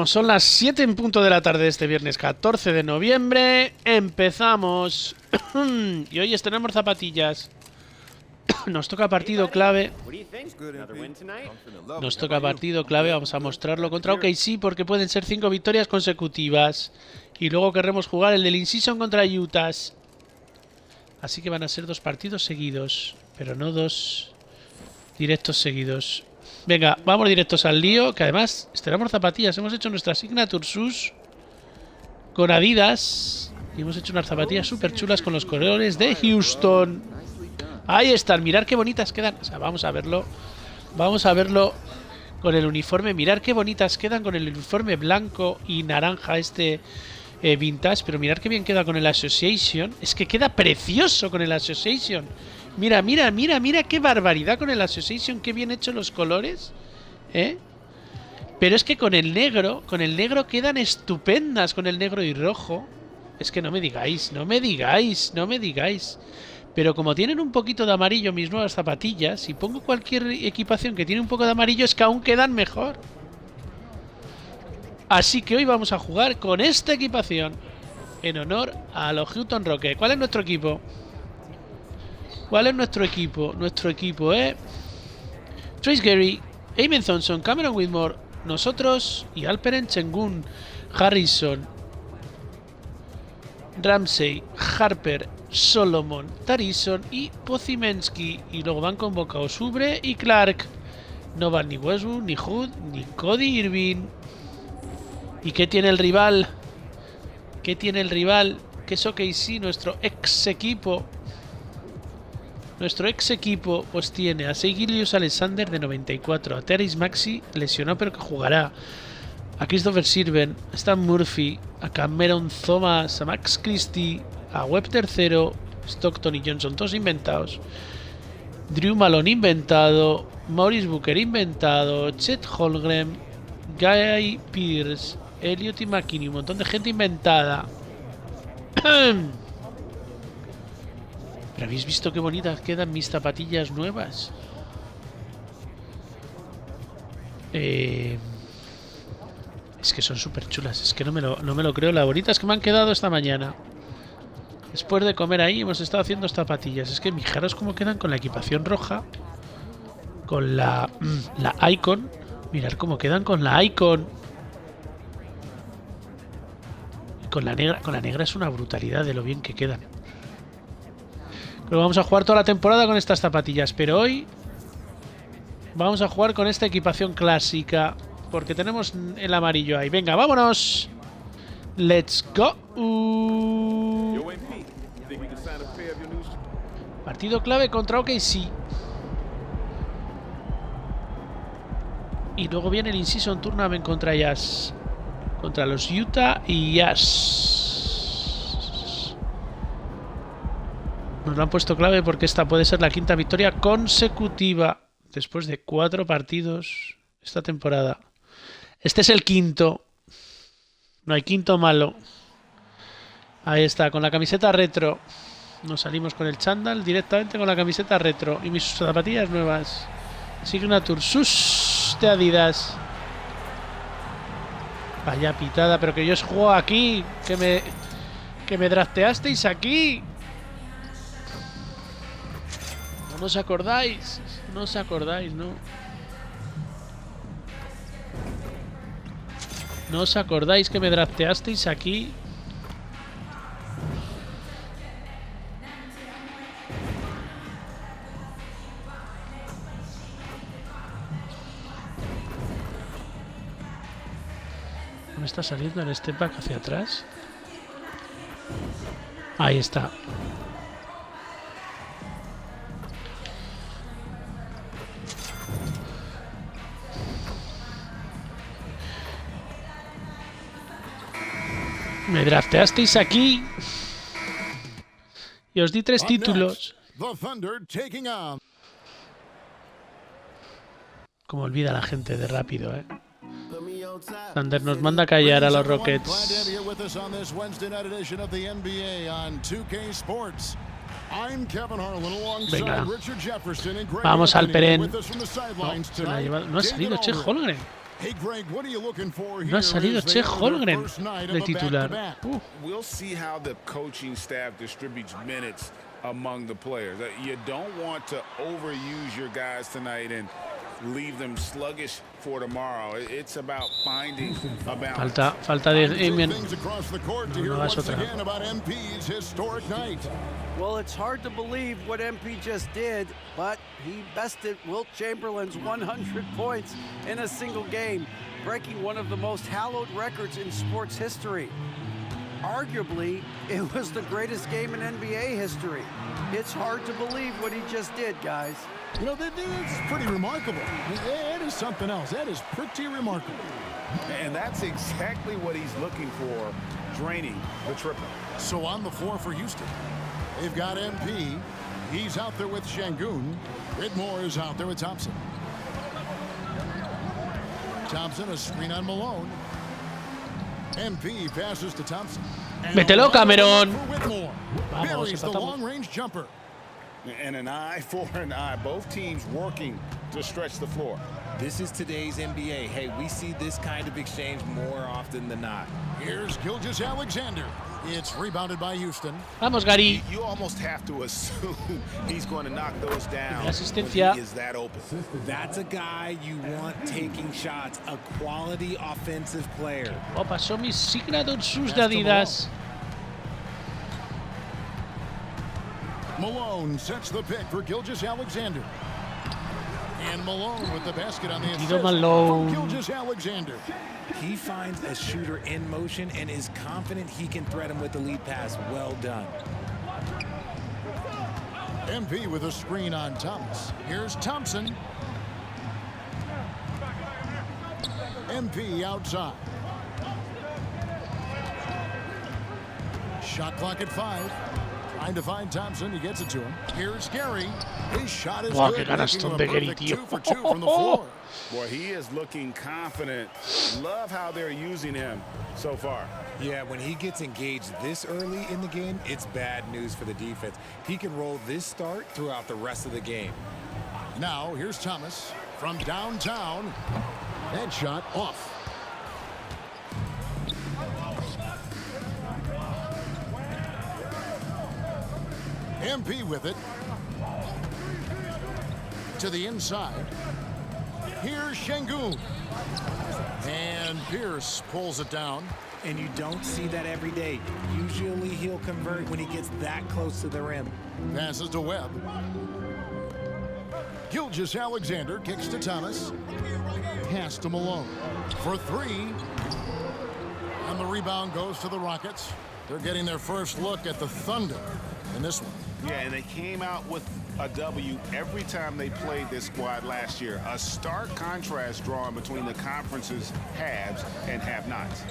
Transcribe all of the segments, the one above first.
Bueno, son las 7 en punto de la tarde de este viernes 14 de noviembre. Empezamos. Y hoy estrenamos zapatillas. Nos toca partido clave. Nos toca partido clave. Vamos a mostrarlo contra OKC porque pueden ser 5 victorias consecutivas. Y luego querremos jugar el del In-Season contra Utah. Así que van a ser 2 partidos seguidos. Pero no 2 directos seguidos. Venga, vamos directos al lío. Que además estrenamos zapatillas. Hemos hecho nuestra Signature Shoes con Adidas. Y hemos hecho unas zapatillas súper chulas con los colores de Houston. Ahí están, mirad qué bonitas quedan. O sea, vamos a verlo. Vamos a verlo con el uniforme. Mirad qué bonitas quedan con el uniforme blanco y naranja vintage. Pero mirad qué bien queda con el Association. Es que queda precioso con el Association. Mira, mira, mira, mira qué barbaridad con el Association. Qué bien hecho los colores. Pero es que con el negro quedan estupendas. Con el negro y rojo. Es que no me digáis, no me digáis, no me digáis. Pero como tienen un poquito de amarillo mis nuevas zapatillas, si pongo cualquier equipación que tiene un poco de amarillo, es que aún quedan mejor. Así que hoy vamos a jugar con esta equipación en honor a los Houston Rockets. ¿Cuál es nuestro equipo? ¿Cuál es nuestro equipo? Nuestro equipo es Trace Gary, Amen Thompson, Cameron Whitmore, nosotros y Alperen Sengun, Harrison, Ramsey, Harper, Solomon, Tarison y Pozimensky. Y luego van convocados Ubre y Clark. No van ni Westbrook, ni Hood, ni Cody Irving. ¿Y qué tiene el rival? ¿Qué tiene el rival? Que es OKC, nuestro ex equipo. Nuestro ex equipo pues tiene a Shai Gilgeous-Alexander de 94, a Therese Maxey lesionado pero que jugará, a Christopher Sirven, a Stan Murphy, a Cameron Thomas, a Max Christie, a Webb III, Stockton y Johnson, todos inventados. Drew Malone inventado, Maurice Booker inventado, Chet Holmgren, Guy Pierce, Elliot y McKinney, un montón de gente inventada. ¿Pero habéis visto qué bonitas quedan mis zapatillas nuevas? Es que son súper chulas. Es que no me lo creo. Las bonitas que me han quedado esta mañana. Después de comer ahí hemos estado haciendo zapatillas. Es que fijaros cómo quedan con la equipación roja. Con la Icon. Mirad cómo quedan con la Icon. Y con la negra es una brutalidad de lo bien que quedan. Pero vamos a jugar toda la temporada con estas zapatillas. Pero hoy vamos a jugar con esta equipación clásica. Porque tenemos el amarillo ahí. Venga, vámonos. Let's go. Partido clave contra OKC. Y luego viene el In-Season Tournament contra Jazz. Contra los Utah y Jazz. Nos lo han puesto clave porque esta puede ser la 5ª victoria consecutiva. Después de 4 partidos esta temporada. Este es el 5º. No hay 5º malo. Ahí está, con la camiseta retro. Nos salimos con el chándal directamente con la camiseta retro. Y mis zapatillas nuevas. Signature Shoes de Adidas. Vaya pitada, pero que yo os juego aquí. Que me drafteasteis aquí. No os acordáis. No os acordáis, ¿no? ¿No os acordáis que me drafteasteis aquí? ¿Me está saliendo el step back hacia atrás? Ahí está. Me drafteasteis aquí y os di 3 títulos. Como olvida la gente de rápido, Thunder nos manda a callar a los Rockets. Venga. Vamos al Peren. No, se la ha llevado. No ha salido Chet Holmgren. No ha salido Chet Holmgren de titular. We'll see how the coaching staff distributes minutes among the players. You don't want to overuse your guys tonight and leave them sluggish for tomorrow. It's about finding a balance. Falta de Amen. No hagas otra. Well, it's hard to believe what MP just did, but he bested Wilt Chamberlain's 100 points in a single game, breaking one of the most hallowed records in sports history. Arguably, it was the greatest game in NBA history. It's hard to believe what he just did, guys. You know, this is pretty remarkable. It is something else. That is pretty remarkable. And that's exactly what he's looking for, draining the triple. So on the floor for Houston, they've got MP. He's out there with Şengün. Whitmore is out there with Thompson. Thompson, a screen on Malone. MP passes to Thompson. Mételo, Cameron. Vamos, buries the long-range jumper. And an eye for an eye. Both teams working to stretch the floor. This is today's NBA. Hey, we see this kind of exchange more often than not. Here's Gilgeous-Alexander. It's rebounded by Houston. Vamos, Gary. You almost have to assume he's going to knock those down Asistencia. when he is that open. That's a guy you want taking shots, a quality offensive player. Oh, pasó mis signature shoes de Adidas. Malone sets the pick for Gilgeous-Alexander. And Malone with the basket on the assist Malone. from Gilgeous-Alexander. He finds a shooter in motion and is confident he can thread him with the lead pass. Well done. MP with a screen on Thomas. Here's Thompson. MP outside. Shot clock at 5. Trying to find Thompson. He gets it to him. Here's Gary. His shot is good. Qué ganas son de Gary, tío. 2 for 2 from the floor. Boy, he is looking confident. Love how they're using him so far. Yeah, when he gets engaged this early in the game, it's bad news for the defense. He can roll this start throughout the rest of the game. Now, here's Thomas from downtown. That shot off. MP with it. To the inside. Here's Şengün. And Pierce pulls it down. And you don't see that every day. Usually he'll convert when he gets that close to the rim. Passes to Webb. Gilgeous-Alexander kicks to Thomas. Pass to Malone. For 3. And the rebound goes to the Rockets. They're getting their first look at the Thunder in this one. Yeah, and they came out with a W every time they played this squad last year. A stark contrast drawn between the conference's haves and have-nots.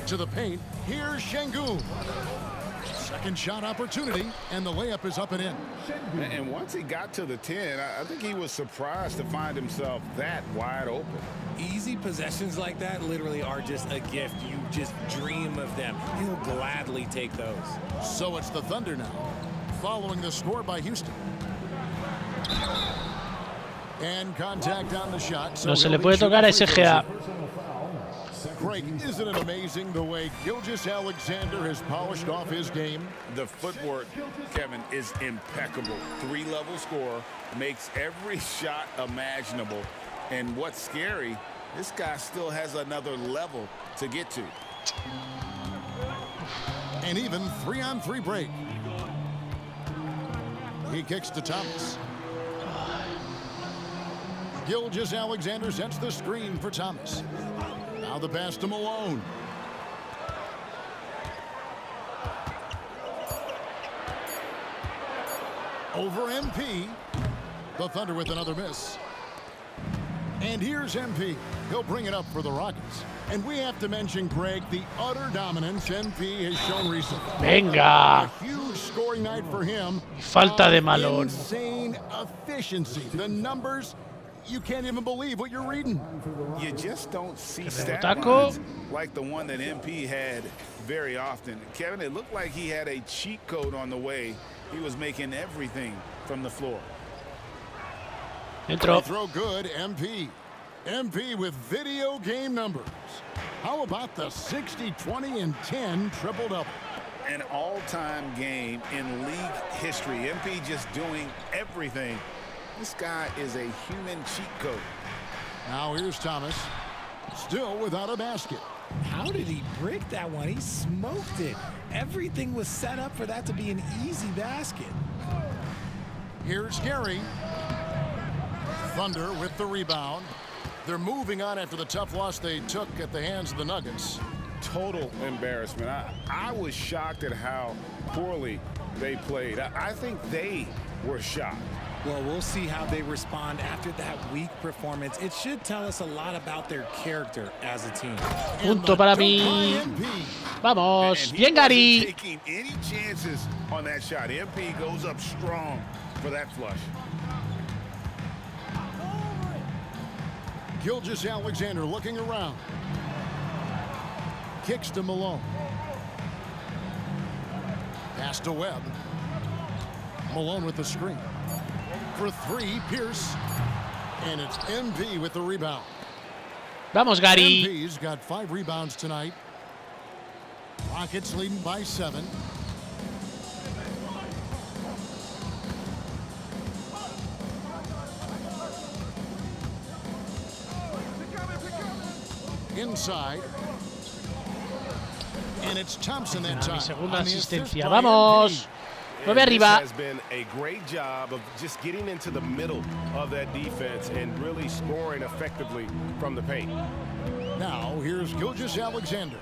To the paint, here's Şengün. Second shot opportunity, and the layup is up and in. And once he got to the 10, I think he was surprised to find himself that wide open. Easy possessions like that literally are just a gift. You just dream of them. He'll gladly take those. So it's the Thunder now, following the score by Houston. And contact on the shot. No se le puede tocar a SGA. Craig, isn't it amazing the way Gilgeous-Alexander has polished off his game? The footwork, Kevin, is impeccable. 3-level scorer, makes every shot imaginable. And what's scary, this guy still has another level to get to. And even 3-on-3 break. He kicks to Thomas. Gilgeous-Alexander sets the screen for Thomas. Now the pass to Malone. Over MP. The Thunder with another miss. And here's MP. He'll bring it up for the Rockets. And we have to mention, Greg, the utter dominance MP has shown recently. Venga. A huge scoring night for him. Falta de Malone. Insane efficiency. The numbers, you can't even believe what you're reading. You just don't see stat Taco. lines like the one that MP had very often. Kevin, it looked like he had a cheat code on the way. He was making everything from the floor. Entró. Throw good, MP. MP with video game numbers. How about the 60, 20, and 10 triple-double? An all-time game in league history. MP just doing everything. This guy is a human cheat code. Now here's Thomas, still without a basket. How did he break that one? He smoked it. Everything was set up for that to be an easy basket. Here's Gary. Thunder with the rebound. They're moving on after the tough loss they took at the hands of the Nuggets. Total embarrassment. I was shocked at how poorly they played. I think they were shocked. Well, we'll see how they respond after that weak performance. It should tell us a lot about their character as a team. Punto para mí. Vamos. Bien, Gary. Taking any chances on that shot. MP goes up strong for that flush. Gilgeous-Alexander looking around. Kicks to Malone. Pass to Webb. Malone with the screen. For three, Pierce. And it's MP with the rebound. Vamos, Gary. MP's got 5 rebounds tonight. Rockets leading by 7. Inside. And it's Thompson that time. Mi segunda asistencia. Vamos. 9 arriba. Has been a great job of just getting into the middle of that defense and really scoring effectively from the paint. Now here's Gilgeous-Alexander.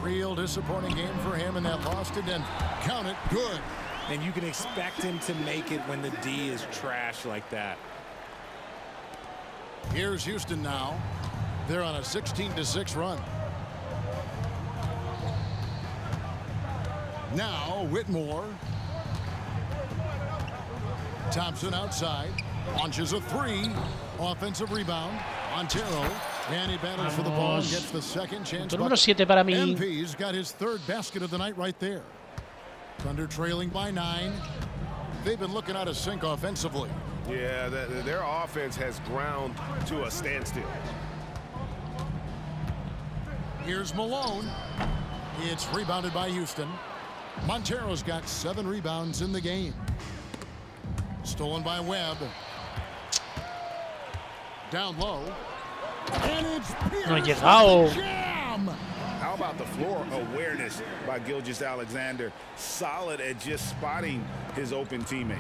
Real disappointing game for him in that loss to Denver. Count it, good. And you can expect him to make it when the D is trash like that. Here's Houston now. They're on a 16-6 run. Now Whitmore. Thompson outside. Launches a 3. Offensive rebound. Montero. And he battles for the ball and gets the second chance. Número 7 para mí. MP's got his 3rd basket of the night right there. Thunder trailing by 9. They've been looking out of sync offensively. Yeah, their offense has ground to a standstill. Here's Malone. It's rebounded by Houston. Montero's got 7 rebounds in the game. Stolen by Webb. Down low. And it's Pierce. No ha llegado. Jam. How about the floor awareness by Gilgeous-Alexander? Solid at just spotting his open teammate.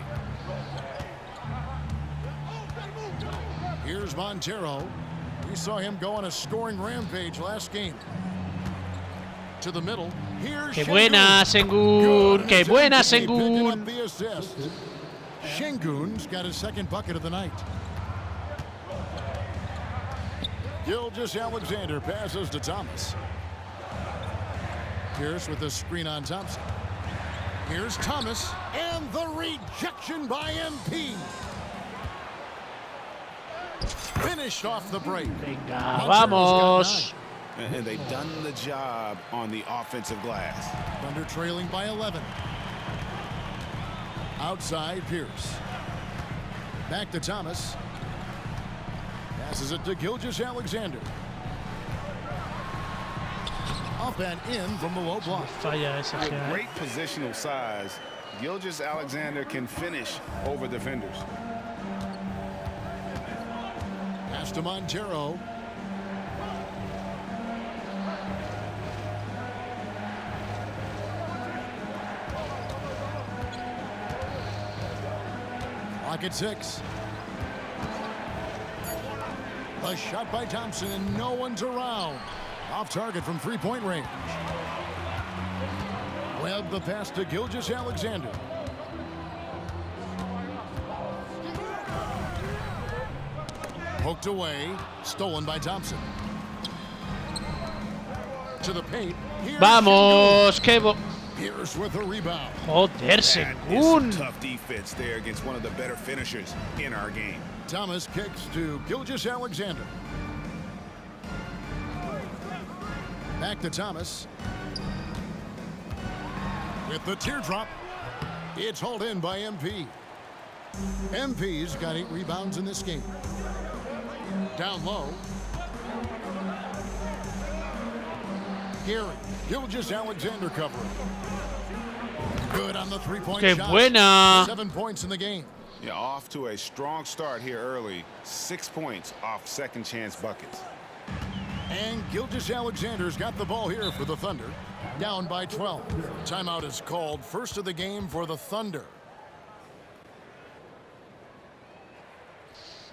Here's Montero. We saw him go on a scoring rampage last game. To the middle. Here's Qué buena, Sengun. Qué buena, Picking up Sengun. the assist. Şengün's got his 2nd bucket of the night. Gilgeous-Alexander passes to Thomas. Pierce with the screen on Thompson. Here's Thomas, and the rejection by MP. Finished off the break. Venga, vamos. And they've done the job on the offensive glass. Thunder trailing by 11. Outside Pierce. Back to Thomas. Passes it to Gilgeous-Alexander. Up and in from the low block. Falla esa With que great positional size, Gilgeous-Alexander can finish over defenders. Pass to Montero. Clock at 6. A shot by Thompson, and no one's around. Off target from 3-point range. Webb the pass to Gilgeous-Alexander. Poked away. Stolen by Thompson. To the paint. Here's Vamos. Qué Pierce with a rebound. Joder, That is some Sengun. tough defense there against one of the better finishers in our game. Thomas kicks to Gilgeous-Alexander. Back to Thomas. With the teardrop. It's hauled in by MP. MP's got 8 rebounds in this game. Down low. Gary Gilgeous-Alexander covering. Good on the three-point ¡Qué shot. buena! 7 points in the game. Yeah, off to a strong start here early. 6 points off second chance buckets. And Gilgeous-Alexander's got the ball here for the Thunder. Down by 12. Timeout is called. First of the game for the Thunder.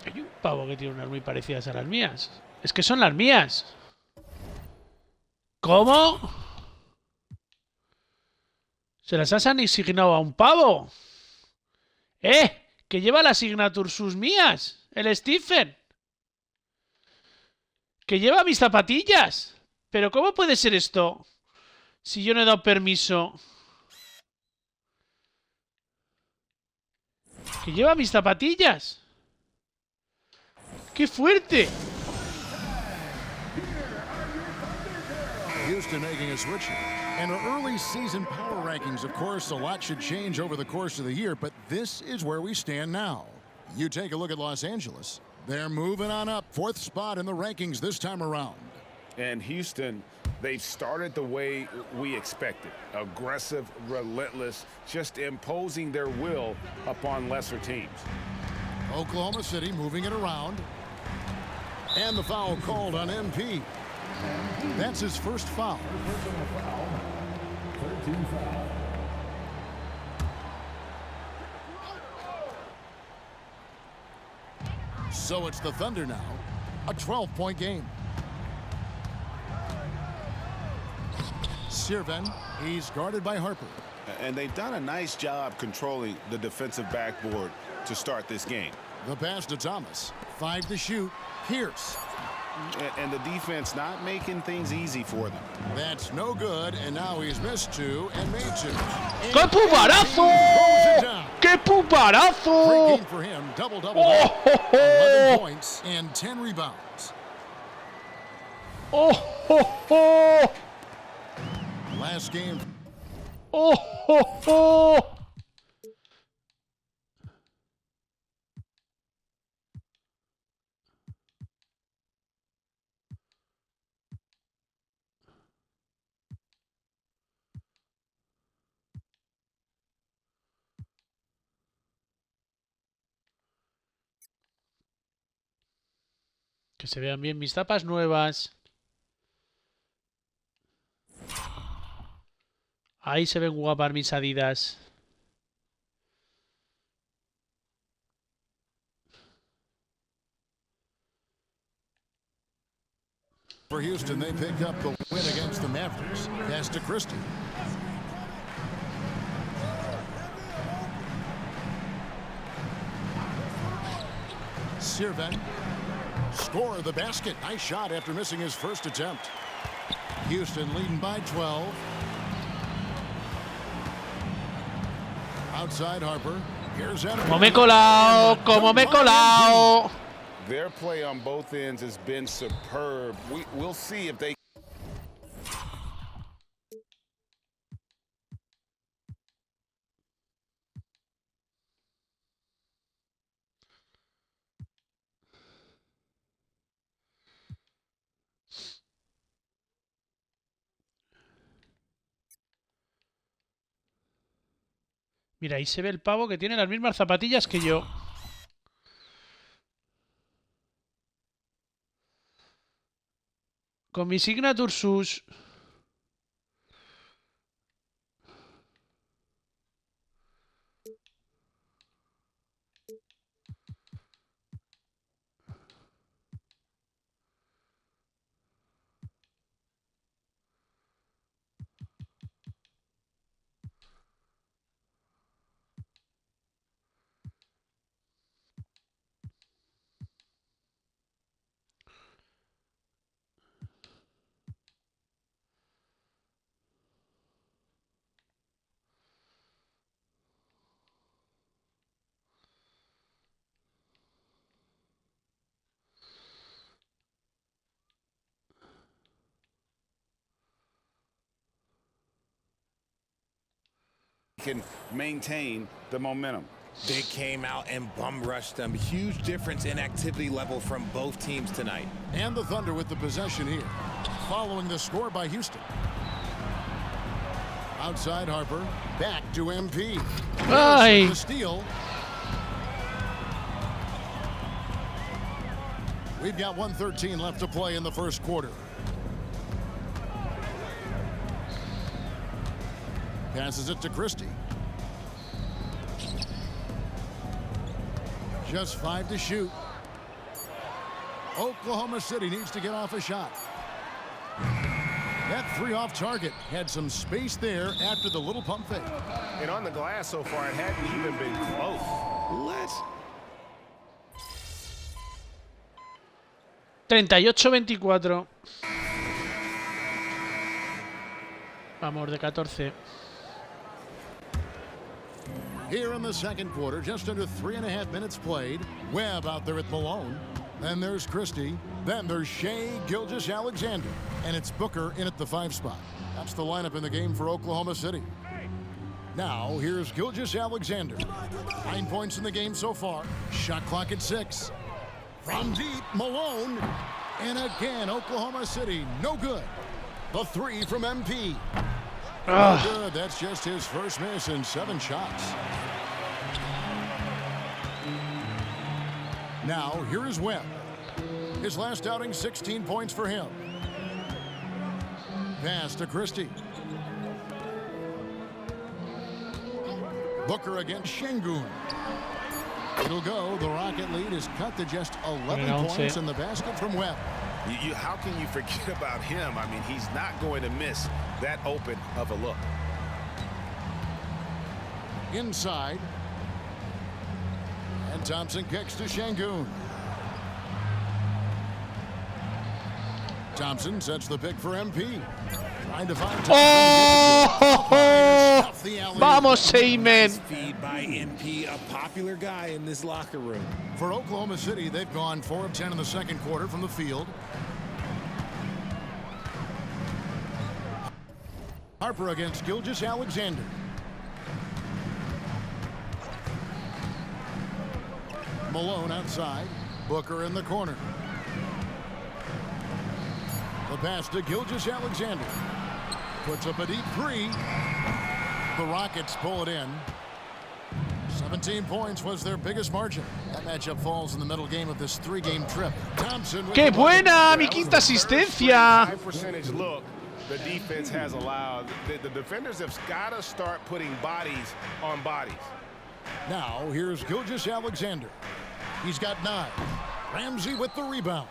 Hay un pavo que tiene unas muy parecidas a las mías. Es que son las mías. ¿Cómo? ¿Se las has asignado a un pavo? Que lleva la signature sus mías. El Stephen. Que lleva mis zapatillas. ¿Pero cómo puede ser esto? Si yo no he dado permiso. Que lleva mis zapatillas. ¡Qué fuerte! Houston making a switch here. And our early season power rankings, of course, a lot should change over the course of the year, but this is where we stand now. You take a look at Los Angeles. They're moving on up. 4th spot in the rankings this time around. And Houston, they've started the way we expected. Aggressive, relentless, just imposing their will upon lesser teams. Oklahoma City moving it around. And the foul called on MP. That's his first foul. So it's the Thunder now. A 12-point game. Sirven, he's guarded by Harper. And they've done a nice job controlling the defensive backboard to start this game. The pass to Thomas. 5 to shoot. Pierce. And the defense not making things easy for them. That's no good, and now he's missed 2 and made 2. ¡Qué puparazo! ¡Qué puparazo! Great game for him. Double-double. ¡Oh, 11 points and 10 rebounds. ¡Oh, oh, oh! Last game. ¡Oh, oh, oh! Que se vean bien mis tapas nuevas. Ahí se ven guapas mis Adidas. For Houston, they pick up the win against the Mavericks. Pass to Christie. Sirven. Score the basket. Nice shot after missing his first attempt. Houston leading by 12. Outside Harper. Here's Como me he colado, como me he colado. Their play on both ends has been superb. We'll see if they... Mira, ahí se ve el pavo que tiene las mismas zapatillas que yo. Con mi signature shoes. can maintain the momentum. They came out and bum rushed them. Huge difference in activity level from both teams tonight. And the Thunder with the possession here, following the score by Houston. Outside Harper, back to MP. Ay. The steal. We've got 1:13 left to play in the first quarter. Passes it to Christie. Just 5 to shoot. Oklahoma City needs to get off a shot. That 3 off target had some space there after the little pump fake. And on the glass so far, it hadn't even been close. Let's 38-24. Vamos de 14. Here in the second quarter, just under 3.5 minutes played. Webb out there at Malone. Then there's Christie. Then there's Shai Gilgeous-Alexander. And it's Booker in at the 5 spot. That's the lineup in the game for Oklahoma City. Now, here's Gilgeous-Alexander. 9 points in the game so far. Shot clock at 6. From deep, Malone. And again, Oklahoma City, no good. The 3 from MP. No good. That's just his first miss in 7 shots. Now, here is Webb. His last outing, 16 points for him. Pass to Christie. Booker against Şengün. It'll go. The Rocket lead is cut to just 11 points in the basket from Webb. How can you forget about him? I mean, he's not going to miss that open of a look. Inside. And Thompson kicks to Şengün. Thompson sets the pick for MP. Trying to find ¡Oh! Vamos, Seymour. feed by MP, a popular guy in this locker room. For Oklahoma City, they've gone 4 of 10 in the second quarter from the field. Harper against Gilgeous-Alexander. Malone outside. Booker in the corner. The pass to Gilgeous-Alexander. Puts up a deep 3. The Rockets pull it in. 17 points was their biggest margin. That matchup falls in the middle game of this 3-game trip. Thompson. ¡Qué buena! Mi quinta asistencia. High percentage look the defense has allowed. The defenders have got to start putting bodies on bodies. Now, here's Gilgeous-Alexander. He's got 9. Ramsey with the rebound.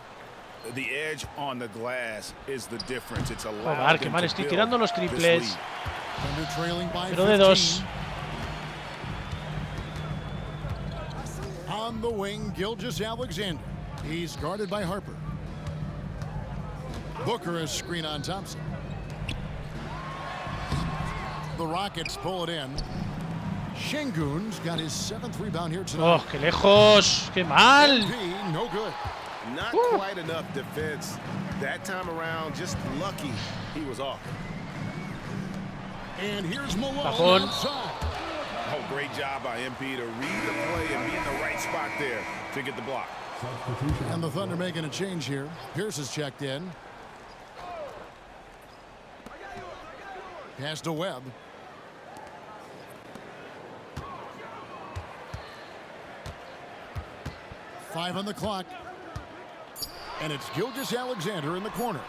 The edge on the glass is the difference. It's allowed Joder, que them mal to estoy build tirando los this triples. lead. Thunder trailing by Pero de 15. 2. On the wing, Gilgeous-Alexander. He's guarded by Harper. Booker is screen on Thompson. The Rockets pull it in. Şengün's got his 7th rebound here tonight. ¡Oh, qué lejos! ¡Qué mal! MP, no good. Not quite enough defense that time around. Just lucky he was off. And here's Malone Bajón. outside. Oh, great job by MP to read the play and be in the right spot there to get the block. And the Thunder making a change here. Pierce is checked in. Pass to Webb. Five on the clock. And it's Gilgeous-Alexander in the corner.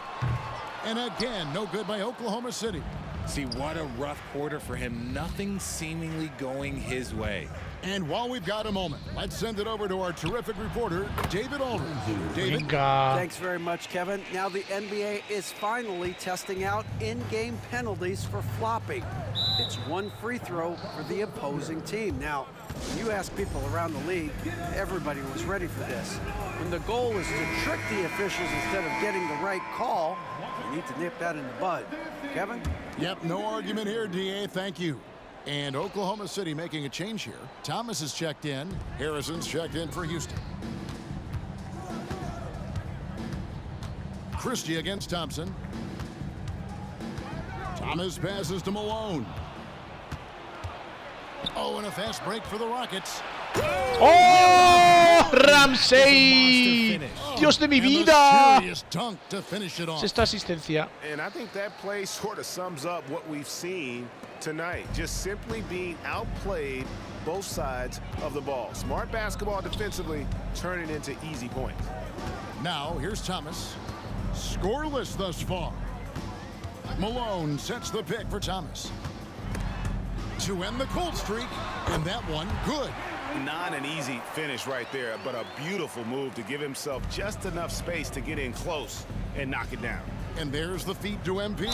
And again, no good by Oklahoma City. See, what a rough quarter for him. Nothing seemingly going his way. And while we've got a moment, let's send it over to our terrific reporter, David Aldridge. David? Venga. Thanks very much, Kevin. Now the NBA is finally testing out in-game penalties for flopping. It's 1 free throw for the opposing team. Now, when you ask people around the league, everybody was ready for this. When the goal is to trick the officials instead of getting the right call, you need to nip that in the bud. Kevin? Yep, no argument here, DA. Thank you. And Oklahoma City making a change here. Thomas is checked in. Harrison's checked in for Houston. Christie against Thompson. Thomas passes to Malone. Oh, and a fast break for the Rockets. ¡Oh! ¡Ramsey! ¡Dios de mi vida! Sexta asistencia. And I think that play sort of sums up what we've seen tonight. Just simply being outplayed both sides of the ball. Smart basketball defensively, turning into easy points. Now, here's Thomas. Scoreless thus far. Malone sets the pick for Thomas. To end the cold streak, and that one good. Not an easy finish right there, but a beautiful move to give himself just enough space to get in close and knock it down. And there's the feed to MP.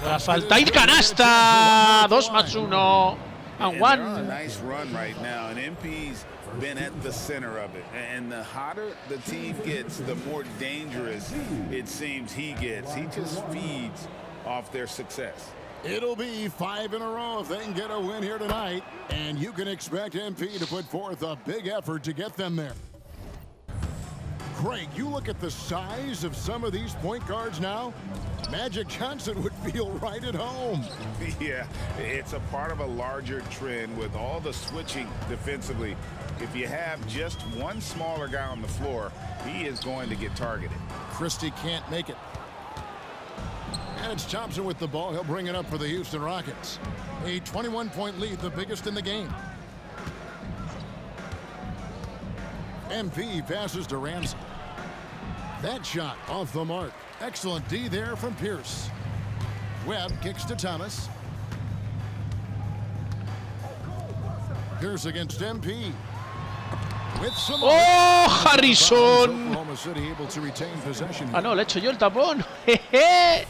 La falta y canasta. 2+1. And one. They're on a nice run right now, and MP's been at the center of it. And the hotter the team gets, the more dangerous it seems he gets. He just feeds off their success. It'll be 5 in a row if they can get a win here tonight. And you can expect MP to put forth a big effort to get them there. Craig, you look at the size of some of these point guards now. Magic Johnson would feel right at home. Yeah, it's a part of a larger trend with all the switching defensively. If you have just one smaller guy on the floor, he is going to get targeted. Christie can't make it. And it's Thompson with the ball. He'll bring it up for the Houston Rockets. A 21-point lead, the biggest in the game. MP passes to Ramsey. That shot off the mark. Excellent D there from Pierce. Webb kicks to Thomas. Pierce against MP. With some ¡Oh, Harrison! Oklahoma City able to retain possession. Ah, no, le he hecho yo el tapón. Jeje.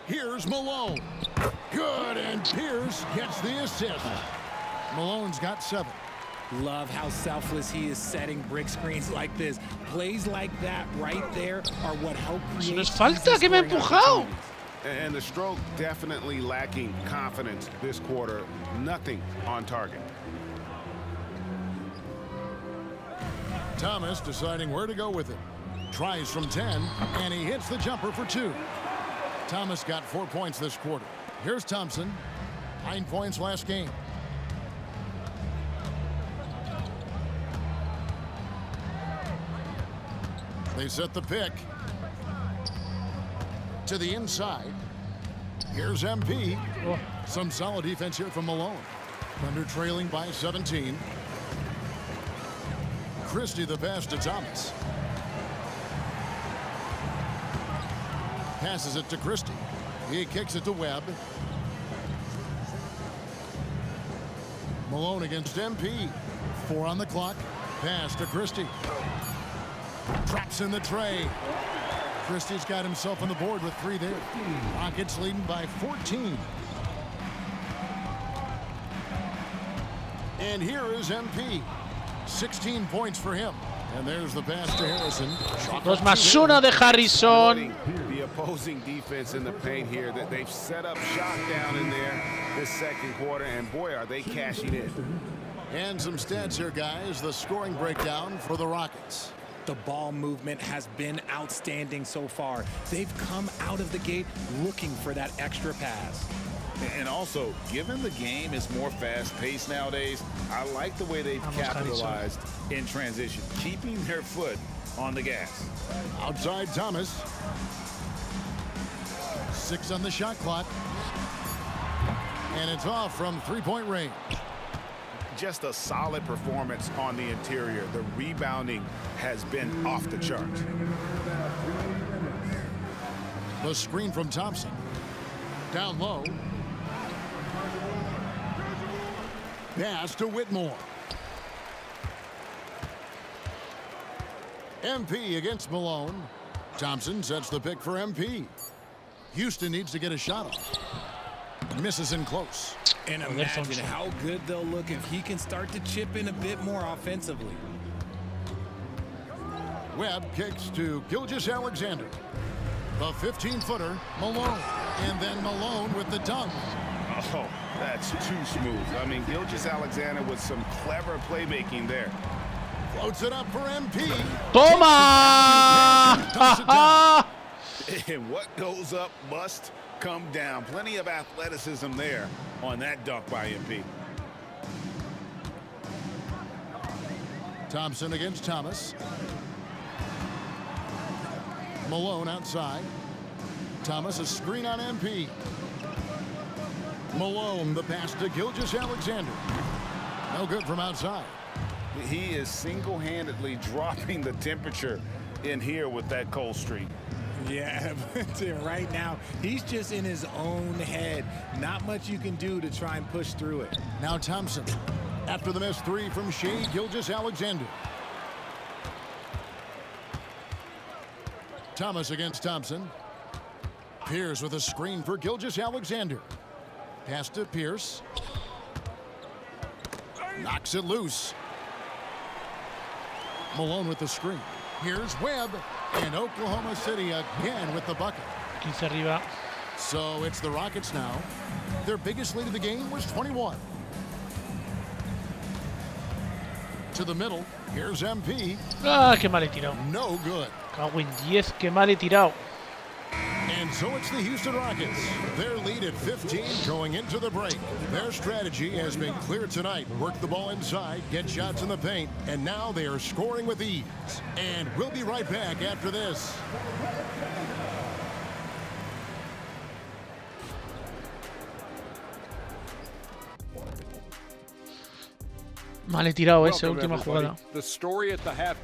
Here's Malone. Good, and Pierce gets the assist. Malone's got 7. Love how selfless he is setting brick screens like this. Plays like that right there are what help create. No es falta que me ha empujado. And the stroke definitely lacking confidence this quarter. Nothing on target. Thomas deciding where to go with it. Tries from 10, and he hits the jumper for 2. Thomas got 4 points this quarter. Here's Thompson. 9 points last game. They set the pick. To the inside. Here's MP. Oh. Some solid defense here from Malone. Thunder trailing by 17. Christie the pass to Thomas. Passes it to Christie. He kicks it to Webb. Malone against MP. 4 on the clock. Pass to Christie. Drops in the tray. Christie's got himself on the board with 3 there. Rockets leading by 14. And here is MP. 16 points for him. And there's the pass to Harrison. 2+1 de Harrison. The opposing defense in the paint here, that they've set up shot down in there this second quarter, and boy, are they cashing in. And some stats here, guys. The scoring breakdown for the Rockets. The ball movement has been outstanding so far. They've come out of the gate looking for that extra pass. And also, given the game is more fast-paced nowadays, I like the way they've capitalized in transition, keeping their foot on the gas. Outside Thomas. 6 on the shot clock. And it's off from 3-point range. Just a solid performance on the interior. The rebounding has been off the charts. The screen from Thompson. Down low. Pass to Whitmore. MP against Malone. Thompson sets the pick for MP. Houston needs to get a shot off. Misses in close. And imagine how good they'll look if he can start to chip in a bit more offensively. Webb kicks to Gilgeous-Alexander. The 15-footer, Malone. And then Malone with the dunk. Oh, that's too smooth. I mean, Gilgeous-Alexander with some clever playmaking there. Floats it up for MP. ¡Toma! And what goes up must come down. Plenty of athleticism there on that dunk by MP. Thompson against Thomas. Malone outside. Thomas, a screen on MP. Malone, the pass to Gilgeous-Alexander. No good from outside. He is single-handedly dropping the temperature in here with that cold streak. Yeah, but right now, he's just in his own head. Not much you can do to try and push through it. Now Thompson, after the missed three from Shea Gilgeous-Alexander. Thomas against Thompson. Pierce with a screen for Gilgeous-Alexander. Pass to Pierce. Knocks it loose. Malone with the screen. Here's Webb. And Oklahoma City again with the bucket. 15 arriba. So it's the Rockets now. Their biggest lead of the game was 21. To the middle. Here's MP. ¡Ah, qué mal he tirado! No good. Cago en 10, qué mal he tirado. And so it's the Houston Rockets. Their lead at 15 going into the break. Their strategy has been clear tonight. Work the ball inside, get shots in the paint, and now they are scoring with ease. And we'll be right back after this. Mal he tirado esa última jugada. The story at the half.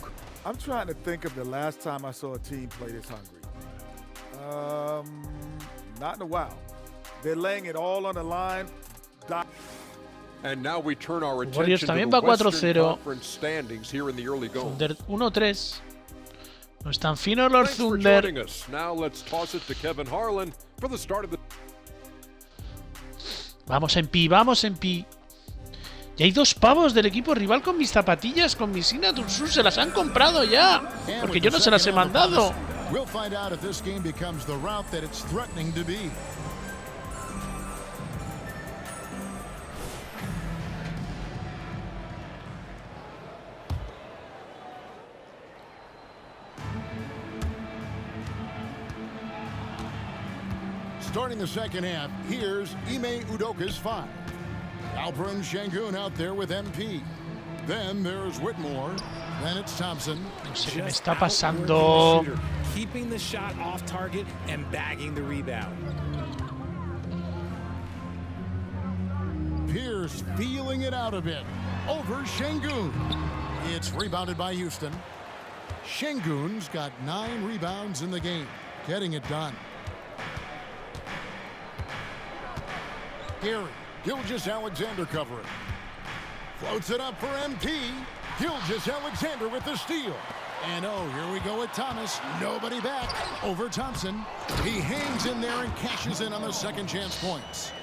I'm trying to think of the last time I saw a team play this hungry. Not in a while. They're laying it all on the line. And now we turn our Warriors attention también to va the Western 4-0. Conference standings here in the early going. Thunder 1-3. No están finos los Thanks for Thunder. joining us. Now let's toss it to Kevin Harlan for the start of the. Vamos en pi, vamos en pi. Y hay dos pavos del equipo rival con mis zapatillas, con mis Signature Shoes. Se las han comprado ya. Porque yo no se las he mandado. We'll find out if this game becomes the route that it's threatening to be. Starting the second half, here's Ime Udoka's 5. Alperen Şengün out there with MP. Then there's Whitmore. Then it's Thompson. No sé qué me está pasando. Keeping the shot off target and bagging the rebound. Pierce feeling it out a bit. Over Şengün. It's rebounded by Houston. Şengün's got 9 rebounds in the game. Getting it done. Gary, Gilgeous-Alexander covering. Floats it up for MP. Gilgeous-Alexander with the steal. And oh, here we go with Thomas. Nobody back. Over Thompson. He hangs in there and cashes in on the second chance points.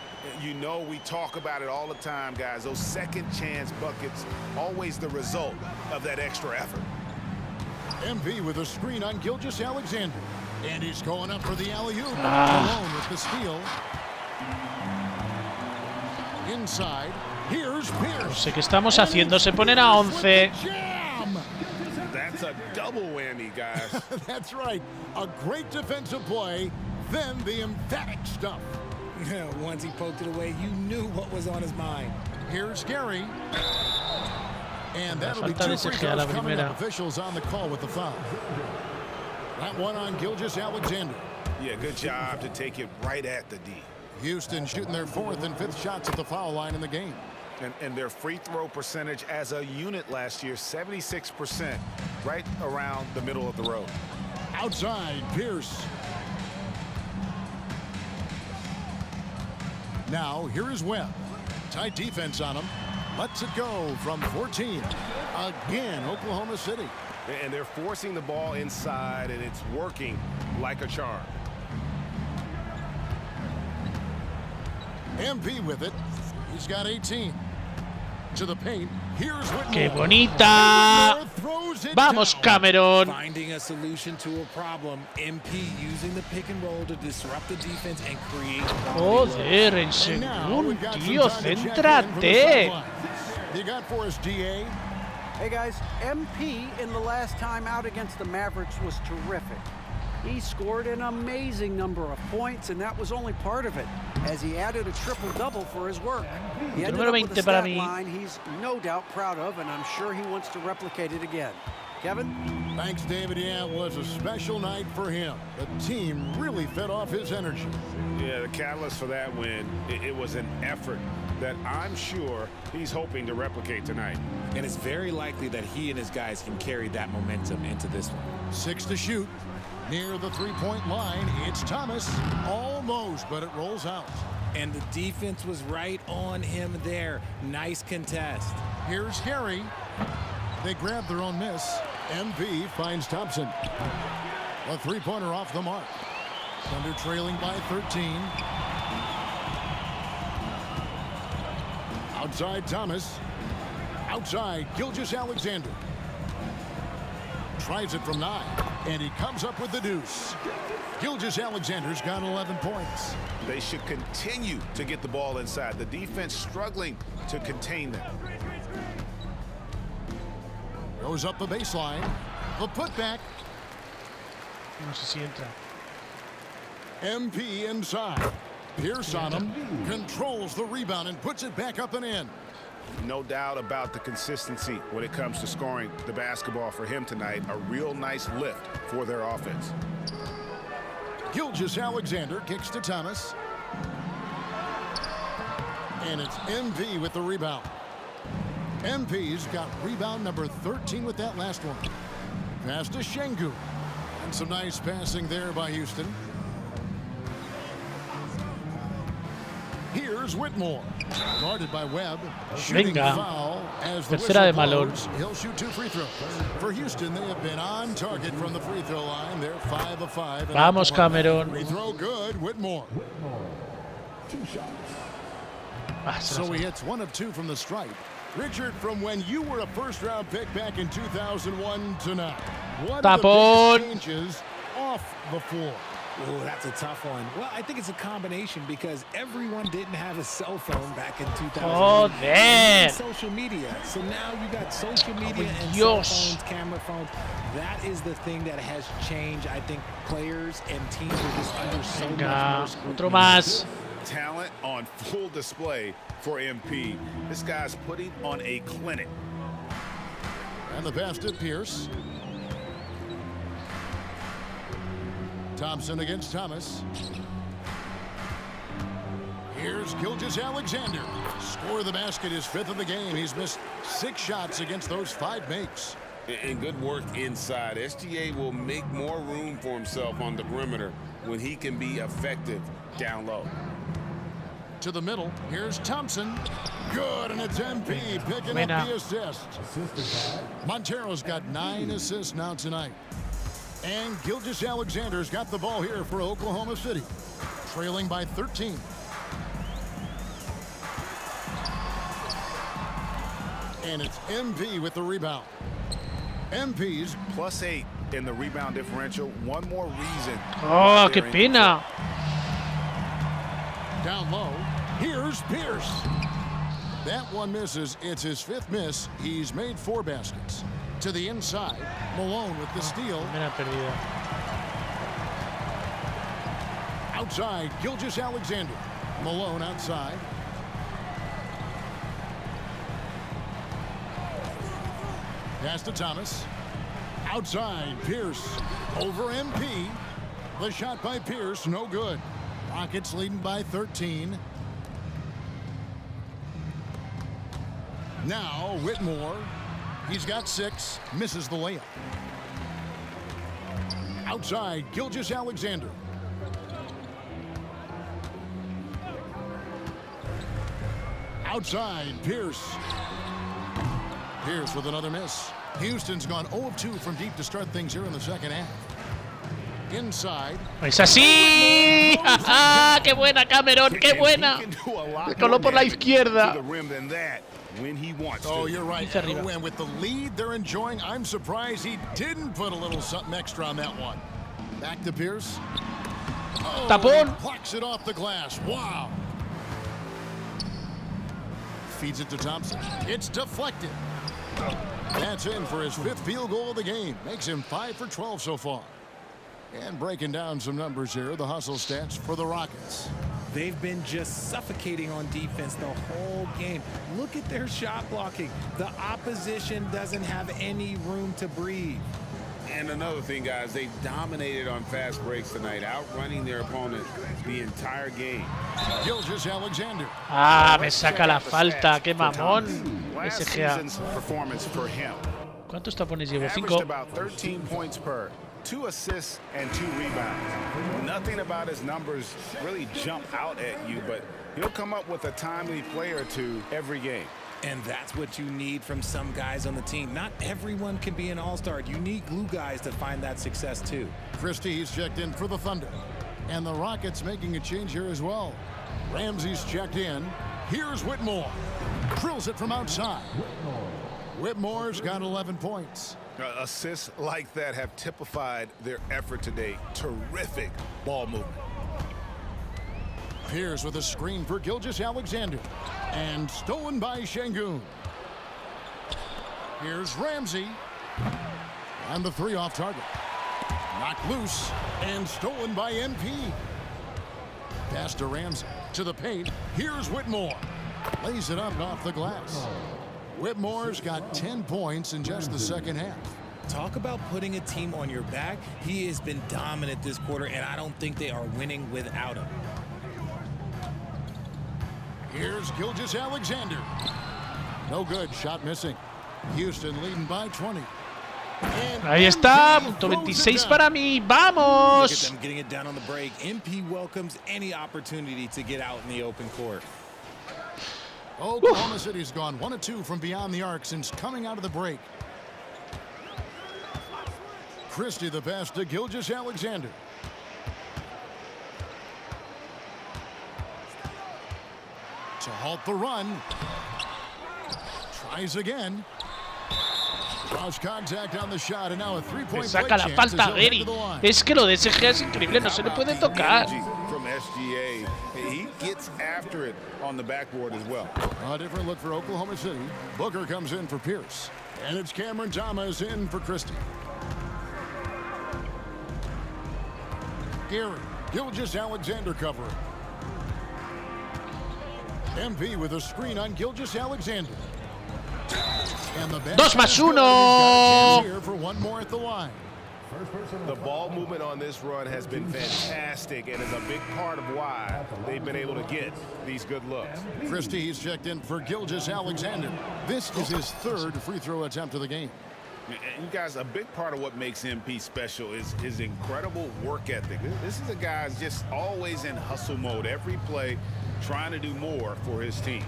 You know, we talk about it all the time, guys. Those second chance buckets, always the result of that extra effort. MP with a screen on Gilgeous-Alexander. And he's going up for the alley-oop. Malone with the steal. Inside. Here's Pierce. No sé qué estamos haciendo. Se ponen a 11. That's a double whammy, guys. That's right. A great defensive play, then the emphatic stuff. Once he poked it away, you knew what was on his mind. Here's Gary. And that'll be Falta de 2 free SG a la throws coming primera. up. Officials on the call with the foul. That one on Gilgeous-Alexander. Yeah, good job to take it right at the D. Houston shooting their 4th and 5th shots at the foul line in the game. And their free throw percentage as a unit last year, 76%, right around the middle of the road. Outside, Pierce. Now, here is Webb. Tight defense on him. Lets it go from 14. Again, Oklahoma City. And they're forcing the ball inside, and it's working like a charm. MP with it. He's got 18. into the paint. Here's Whitmore. ¡Qué bonita! Whitmore throws it ¡Vamos, down. Cameron! Finding a solution to a problem. MP using the pick and roll to disrupt the defense and create. Joder, en And now segundo, we've got some tío, time to check in from the céntrate. sidelines. You got for us, DA? Hey guys, MP in the last time out against the Mavericks was terrific. He scored an amazing number of points, and that was only part of it, as he added a triple-double for his work. He ended Número up with 20 a para stat mí. line he's no doubt proud of, and I'm sure he wants to replicate it again. Kevin? Thanks, David. Yeah, it was a special night for him. The team really fed off his energy. Yeah, the catalyst for that win, it was an effort that I'm sure he's hoping to replicate tonight. And it's very likely that he and his guys can carry that momentum into this one. 6 to shoot. Near the three-point line, it's Thomas. Almost, but it rolls out. And the defense was right on him there. Nice contest. Here's Harry. They grab their own miss. MP finds Thompson. A three-pointer off the mark. Thunder trailing by 13. Outside Thomas. Outside Gilgeous-Alexander. Tries it from 9, and he comes up with the deuce. Gilgeous-Alexander's got 11 points. They should continue to get the ball inside. The defense struggling to contain them. Goes up the baseline. The putback. No sé si entra. MP inside. Pierce on him. Controls the rebound and puts it back up and in. No doubt about the consistency when it comes to scoring the basketball for him tonight. A real nice lift for their offense. Gilgeous-Alexander kicks to Thomas. And it's MP with the rebound. MP's got rebound number 13 with that last one. Pass to Şengün. And some nice passing there by Houston. Here's Whitmore. Guarded by Webb. Shooting Venga. foul as the Tercera de whistle Malone. blows. He'll shoot 2 free throws. For Houston, they have been on target from the free throw line. They're 5 of 5. Vamos, Cameron. Free throw good. Whitmore. Ah, se So la he hits 1 of 2 from the stripe. Richard, from when you were a first-round pick back in 2001 to now, what are the Tapón. biggest changes off the floor? Oh, that's a tough one. Well, I think it's a combination because everyone didn't have a cell phone back in 2000. Joder. Social media. So now you got social media and Dios. cell phones, camera phones. That is the thing that has changed. I think players and teams are just under so much Venga, more scrutiny. otro más. Talent on full display for MP. This guy's putting on a clinic. And the pass to Pierce. Thompson against Thomas. Here's Gilgeous-Alexander. Score the basket, his 5th of the game. He's missed 6 shots against those 5 makes. And good work inside. SGA will make more room for himself on the perimeter when he can be effective down low. To the middle. Here's Thompson. Good, and it's MP picking Buena. up the assist. Montero's got 9 assists now tonight. And Gilgeous-Alexander's got the ball here for Oklahoma City. Trailing by 13. And it's MP with the rebound. MP's +8 in the rebound differential. One more reason. Oh, they're qué in pena. down low. Here's Pierce. That one misses. It's his 5th miss. He's made 4 baskets. To the inside. Malone with the steal. Primera perdida. Outside, Gilgeous-Alexander. Malone outside. Pass to Thomas. Outside, Pierce. Over MP. The shot by Pierce, no good. Rockets leading by 13. Now, Whitmore. He's got 6. Misses the layup. Outside, Gilgeous-Alexander. Outside, Pierce. Pierce with another miss. Houston's gone 0 of 2 from deep to start things here in the second half. Inside. ¡Es así! ¡Ah, qué buena, Cameron! ¡Qué buena! He can do a lot Coló more por la damage izquierda. to the rim than that. when he wants Oh, to. you're right. Dice arriba. And with the lead they're enjoying, I'm surprised he didn't put a little something extra on that one. Back to Pierce. Oh, Tapón. Plucks it off the glass. Wow. Feeds it to Thompson. It's deflected. That's in for his 5th field goal of the game. Makes him 5 for 12 so far. And breaking down some numbers here, the hustle stats for the Rockets. They've been just suffocating on defense the whole game. Look at their shot blocking. The opposition doesn't have any room to breathe. And another thing, guys, they dominated on fast breaks tonight, outrunning their opponent the entire game. Gilgeous-Alexander. Ah, me saca la falta. Qué mamón. Last SGA. season's performance for him. ¿Cuántos tapones llevo? Averaged 5. about 13 points per, 2 assists and 2 rebounds. Nothing about his numbers really jump out at you, but he'll come up with a timely play or two every game. And that's what you need from some guys on the team. Not everyone can be an all-star. You need glue guys to find that success too. Christie's checked in for the Thunder. And the Rockets making a change here as well. Ramsey's checked in. Here's Whitmore. Drills it from outside. Whitmore's got 11 points. Assists like that have typified their effort today. Terrific ball movement. Pierce with a screen for Gilgeous-Alexander. And stolen by Şengün. Here's Ramsey. And the 3 off target. Knocked loose and stolen by MP. Pass to Ramsey. To the paint. Here's Whitmore. Lays it up off the glass. Whitmore's got 10 points in just the second half. Talk about putting a team on your back. He has been dominant this quarter, and I don't think they are winning without him. Here's Gilgeous-Alexander. No good. Shot missing. Houston leading by 20. And Ahí está. MP Punto throws it 26 down. para mí. Look at ¡Vamos! them getting it down on the break. MP welcomes any opportunity to get out in the open court. Oklahoma City's gone 1 of 2 from beyond the arc since coming out of the break. Christie the pass to Gilgeous-Alexander. To halt the run. Tries again. Cross contact on the shot and now a Me three-point play saca la chance as falta, he'll head Gary. to the line. Es que lo de SGA es increíble. No se le puede tocar. Energy from SGA. He gets after it on the backboard as well. A different look for Oklahoma City. Booker comes in for Pierce. And it's Cameron Thomas in for Christie. Gary, Gilgeous-Alexander covering. MP with a screen on Gilgeous-Alexander. And the 2 más 1. here for one more at the line. The ball movement on this run has been fantastic and is a big part of why they've been able to get these good looks. Christie, he's checked in for Gilgeous-Alexander. This is his 3rd free throw attempt of the game. And you guys, a big part of what makes MP special is his incredible work ethic. This is a guy who's just always in hustle mode every play, trying to do more for his team.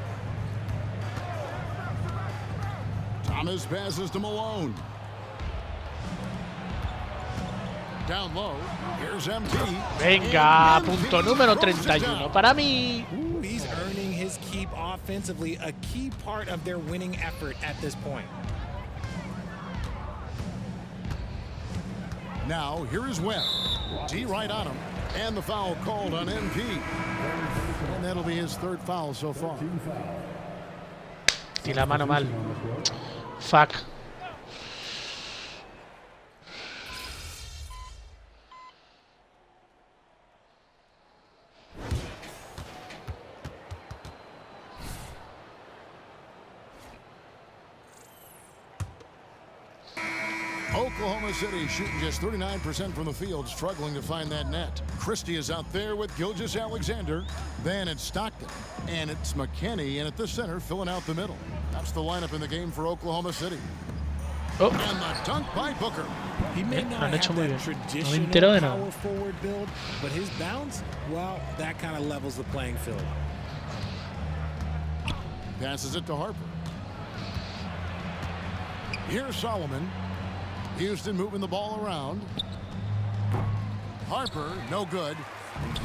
Thomas passes to Malone. Down low. Here's MT. Venga, And punto MT número throws it 31 down. para mí. Ooh, he's earning his keep offensively, a key part of their winning effort at this point. Now, here is Webb. D right on him. And the foul called on MP. And that'll be his 3rd foul so far. Y la mano mal. Fuck. Oklahoma City shooting just 39% from the field, struggling to find that net. Christie is out there with Gilgeous-Alexander. Then it's Stockton. And it's McKinney in at the center, filling out the middle. That's the lineup in the game for Oklahoma City. Oh, And the dunk by Booker. He may Lo not han hecho have muy that bien. No me traditional entero de nada. power forward build, but his bounce, well, that kind of levels the playing field. Passes it to Harper. Here's Solomon. Houston moving the ball around. Harper, no good.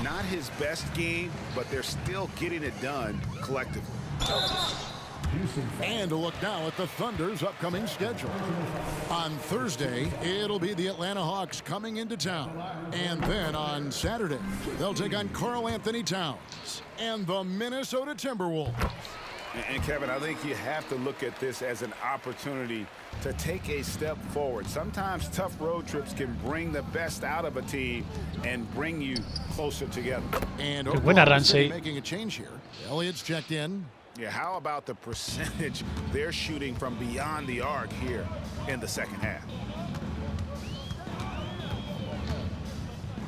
Not his best game, but they're still getting it done collectively. And a look now at the Thunder's upcoming schedule. On Thursday, it'll be the Atlanta Hawks coming into town. And then on Saturday, they'll take on Karl Anthony Towns and the Minnesota Timberwolves. And Kevin, I think you have to look at this as an opportunity to take a step forward. Sometimes tough road trips can bring the best out of a team and bring you closer together. And Oklahoma City making a change here. Elliott's checked in. Yeah, how about the percentage they're shooting from beyond the arc here in the second half?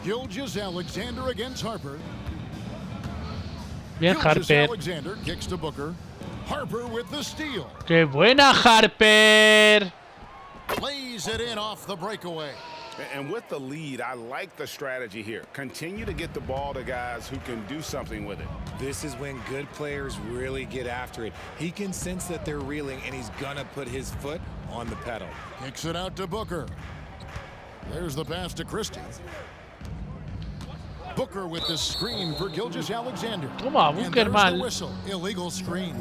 Gilgeous-Alexander against Harper. Bien, Harper. Gilgeous-Alexander kicks to Booker. Harper with the steal. ¡Qué buena, Harper! Plays it in off the breakaway. And with the lead, I like the strategy here. Continue to get the ball to guys who can do something with it. This is when good players really get after it. He can sense that they're reeling, and he's gonna put his foot on the pedal. Kicks it out to Booker. There's the pass to Christie. Booker with the screen for Gilgeous-Alexander. Toma, And Booker there's the mal. whistle. Illegal screen.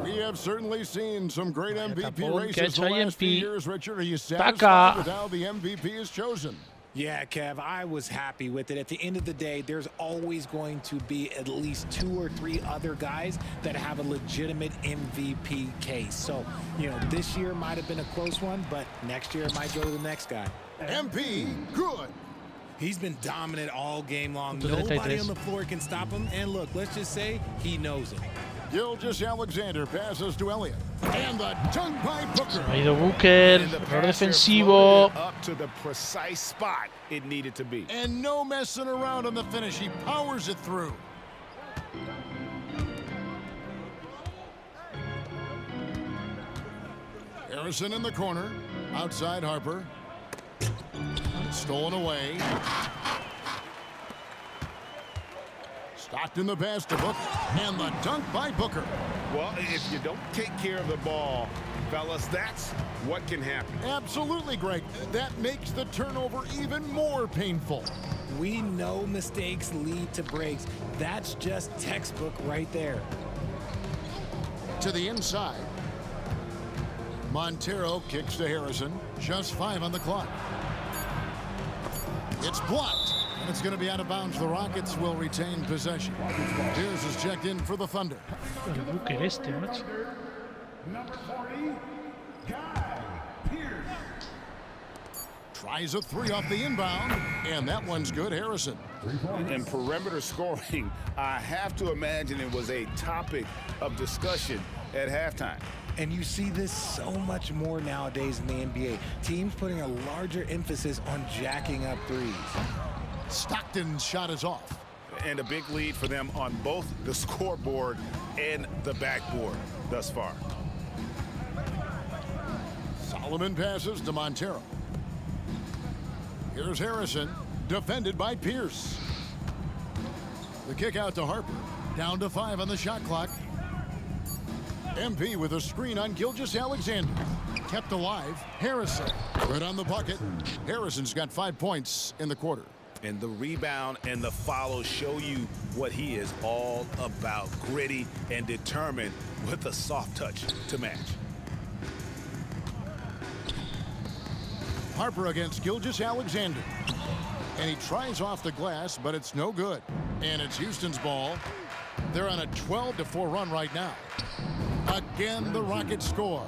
We have certainly seen some great MVP tapón que ha races the hecho last few IMP. years. Richard, are you Taca. satisfied with how the MVP is chosen? Yeah, Kev, I was happy with it. At the end of the day, there's always going to be at least 2 or 3 other guys that have a legitimate MVP case. So, this year might have been a close one, but next year it might go to the next guy. MP, good. He's been dominant all game long. Punto 33. Nobody on the floor can stop him. And look, let's just say he knows it. Gilgeous-Alexander passes to Elliott. And the dunk by Booker. Ha ido Booker, And the error passer defensivo. floated it up to the precise spot it needed to be. And no messing around on the finish. He powers it through. Harrison in the corner. Outside Harper. Stolen away. Stockton the pass to Booker. And the dunk by Booker. Well, if you don't take care of the ball, fellas, that's what can happen. Absolutely, Greg. That makes the turnover even more painful. We know mistakes lead to breaks. That's just textbook right there. To the inside. Montero kicks to Harrison. Just 5 on the clock. It's blocked. And it's going to be out of bounds. The Rockets will retain possession. Pierce is checked in for the Thunder. El Booker este, macho. Tries a 3 off the inbound. And that one's good. Harrison. And perimeter scoring, I have to imagine it was a topic of discussion at halftime. And you see this so much more nowadays in the NBA. Teams putting a larger emphasis on jacking up threes. Stockton's shot is off. And a big lead for them on both the scoreboard and the backboard thus far. Solomon passes to Montero. Here's Harrison, defended by Pierce. The kick out to Harper. Down to 5 on the shot clock. MP with a screen on Gilgeous-Alexander. Kept alive. Harrison. Good on the bucket. Harrison's got 5 points in the quarter. And the rebound and the follow show you what he is all about. Gritty and determined with a soft touch to match. Harper against Gilgeous-Alexander. And he tries off the glass, but it's no good. And it's Houston's ball. They're on a 12-4 run right now. Again, the Rockets score.